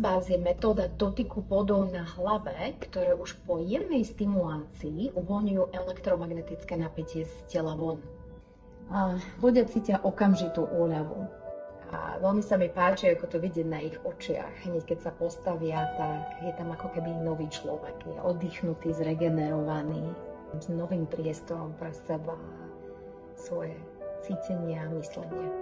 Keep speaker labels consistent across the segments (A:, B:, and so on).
A: Access Bars je metóda dotyku bodov na hlave, ktoré už po jemnej stimulácii uvoľňujú elektromagnetické napätie z tela von. A ľudia cítia okamžitú úľavu. A veľmi sa mi páči, ako to vidieť na ich očiach. Hneď keď sa postavia, tak je tam ako keby nový človek. Je oddychnutý, zregenerovaný, s novým priestorom pre seba, svoje cítenie a myslenie.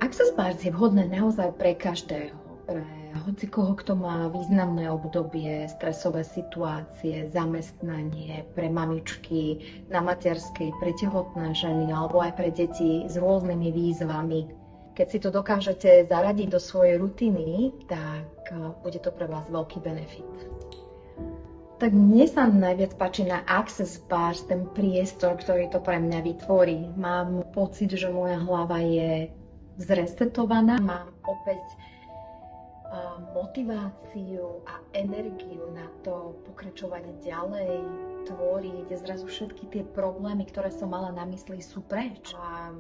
A: Access Bars je vhodné naozaj pre každého. Pre hocikoho, kto má významné obdobie, stresové situácie, zamestnanie, pre mamičky na materskej, pre tehotné ženy alebo aj pre deti s rôznymi výzvami. Keď si to dokážete zaradiť do svojej rutiny, tak bude to pre vás veľký benefit. Tak mne sa najviac páči na Access Bars ten priestor, ktorý to pre mňa vytvorí. Mám pocit, že moja hlava je zresetovaná, mám opäť motiváciu a energiu na to pokračovať ďalej, tvoriť. Zrazu všetky tie problémy, ktoré som mala na mysli, sú preč. A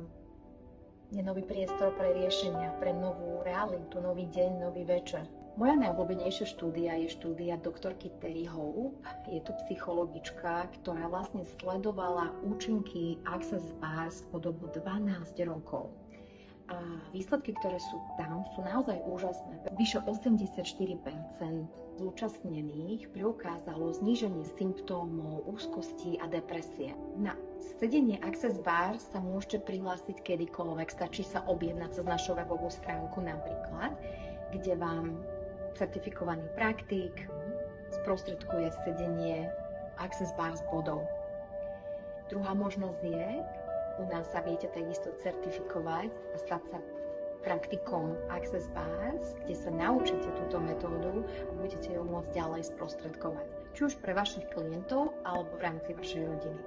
A: je nový priestor pre riešenia, pre novú realitu, nový deň, nový večer. Moja najobľúbenejšia štúdia je štúdia doktorky Terry Hope. Je to psychologička, ktorá vlastne sledovala účinky Access Bars po dobu 12 rokov. A výsledky, ktoré sú tam, sú naozaj úžasné. Vyše 84% zúčastnených preukázalo zníženie symptómov úzkosti a depresie. Na sedenie Access Bars sa môžete prihlásiť kedykoľvek, stačí sa objednať cez našu webovú stránku napríklad, kde vám certifikovaný praktik sprostredkuje sedenie Access Bars bodov. Druhá možnosť je, u nás sa viete takisto certifikovať a stať sa praktikom Access Bars, kde sa naučíte túto metódu a budete ju môcť ďalej sprostredkovať. Či už pre vašich klientov, alebo v rámci vašej rodiny.